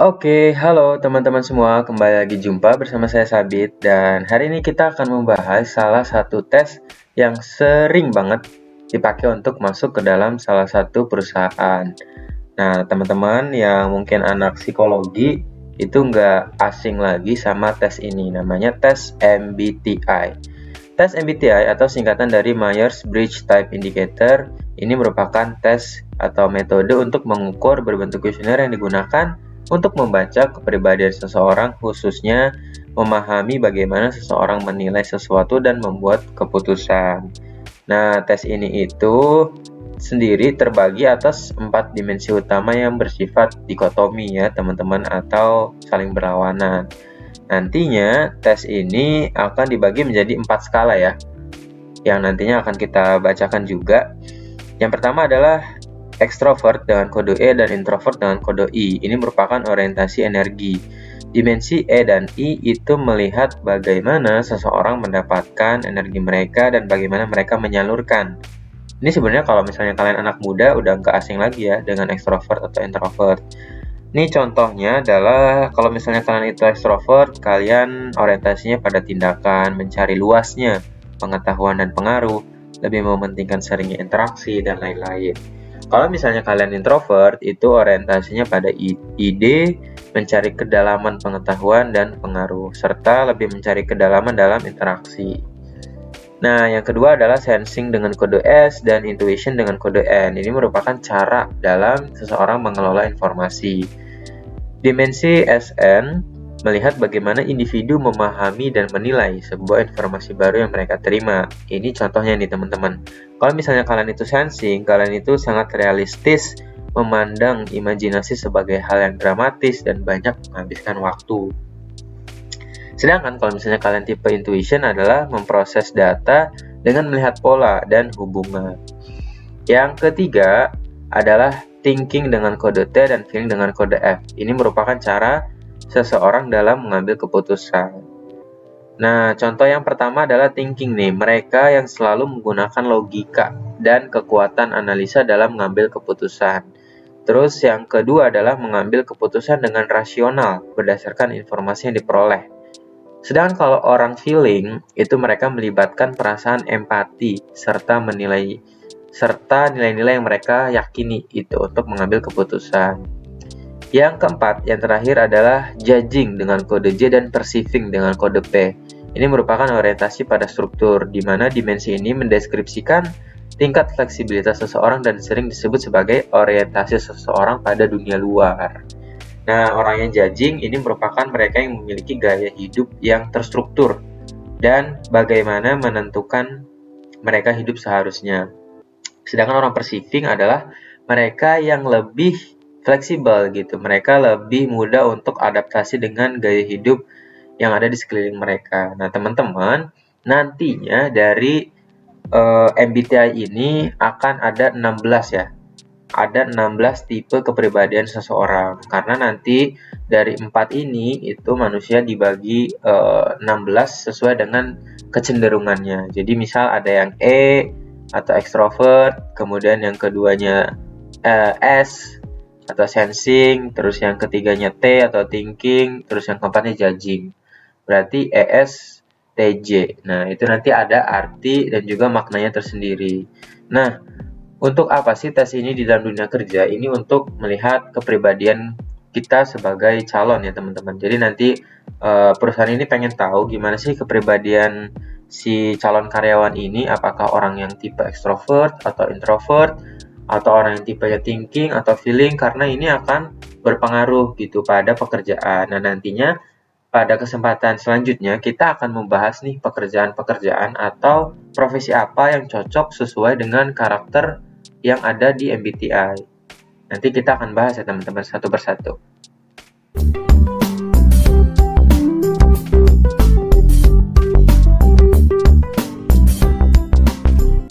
Oke, halo teman-teman semua, kembali lagi jumpa bersama saya Sabit dan hari ini kita akan membahas salah satu tes yang sering banget dipakai untuk masuk ke dalam salah satu perusahaan. Nah, teman-teman yang mungkin anak psikologi itu nggak asing lagi sama tes ini, namanya tes MBTI. Tes MBTI atau singkatan dari Myers-Briggs Type Indicator ini merupakan tes atau metode untuk mengukur berbentuk kuesioner yang digunakan untuk membaca kepribadian seseorang, khususnya memahami bagaimana seseorang menilai sesuatu dan membuat keputusan. Nah, tes ini itu sendiri terbagi atas 4 dimensi utama yang bersifat dikotomi ya teman-teman, atau saling berlawanan. Nantinya tes ini akan dibagi menjadi 4 skala ya, yang nantinya akan kita bacakan juga. Yang pertama adalah ekstrovert dengan kode E dan introvert dengan kode I. Ini merupakan orientasi energi. Dimensi E dan I itu melihat bagaimana seseorang mendapatkan energi mereka dan bagaimana mereka menyalurkan. Ini sebenarnya kalau misalnya kalian anak muda udah nggak asing lagi ya dengan ekstrovert atau introvert. Ini contohnya adalah kalau misalnya kalian itu ekstrovert, kalian orientasinya pada tindakan, mencari luasnya pengetahuan dan pengaruh, lebih mementingkan seringnya interaksi, dan lain-lain. Kalau misalnya kalian introvert, itu orientasinya pada ide, mencari kedalaman pengetahuan dan pengaruh, serta lebih mencari kedalaman dalam interaksi. Nah, yang kedua adalah sensing dengan kode S dan intuition dengan kode N. Ini merupakan cara dalam seseorang mengelola informasi. Dimensi SN melihat bagaimana individu memahami dan menilai sebuah informasi baru yang mereka terima. Ini contohnya nih teman-teman. Kalau misalnya kalian itu sensing, kalian itu sangat realistis memandang imajinasi sebagai hal yang dramatis dan banyak menghabiskan waktu. Sedangkan kalau misalnya kalian tipe intuition adalah memproses data dengan melihat pola dan hubungan. Yang ketiga adalah thinking dengan kode T dan feeling dengan kode F. Ini merupakan cara seseorang dalam mengambil keputusan. Nah, contoh yang pertama adalah thinking nih. Mereka yang selalu menggunakan logika dan kekuatan analisa dalam mengambil keputusan. Terus yang kedua adalah mengambil keputusan dengan rasional berdasarkan informasi yang diperoleh. Sedangkan kalau orang feeling, itu mereka melibatkan perasaan empati serta nilai-nilai yang mereka yakini itu untuk mengambil keputusan. Yang keempat, yang terakhir adalah judging dengan kode J dan perceiving dengan kode P. Ini merupakan orientasi pada struktur, di mana dimensi ini mendeskripsikan tingkat fleksibilitas seseorang dan sering disebut sebagai orientasi seseorang pada dunia luar. Nah, orang yang judging ini merupakan mereka yang memiliki gaya hidup yang terstruktur dan bagaimana menentukan mereka hidup seharusnya. Sedangkan orang perceiving adalah mereka yang lebih fleksibel gitu. Mereka lebih mudah untuk adaptasi dengan gaya hidup yang ada di sekeliling mereka. Nah, teman-teman, nantinya dari MBTI ini akan ada 16 ya. Ada 16 tipe kepribadian seseorang. Karena nanti dari 4 ini itu manusia dibagi 16 sesuai dengan kecenderungannya. Jadi misal ada yang E atau extrovert, kemudian yang keduanya S atau sensing, terus yang ketiganya T atau thinking, terus yang keempatnya judging. Berarti ES TJ. Nah, itu nanti ada arti dan juga maknanya tersendiri. Nah, untuk apa sih tes ini di dalam dunia kerja? Ini untuk melihat kepribadian kita sebagai calon ya teman-teman. Jadi nanti perusahaan ini pengen tahu gimana sih kepribadian si calon karyawan ini, apakah orang yang tipe extrovert atau introvert, atau orang yang tipenya thinking atau feeling, karena ini akan berpengaruh gitu pada pekerjaan. Nah, nantinya pada kesempatan selanjutnya kita akan membahas nih pekerjaan-pekerjaan atau profesi apa yang cocok sesuai dengan karakter yang ada di MBTI. Nanti kita akan bahas ya teman-teman satu persatu.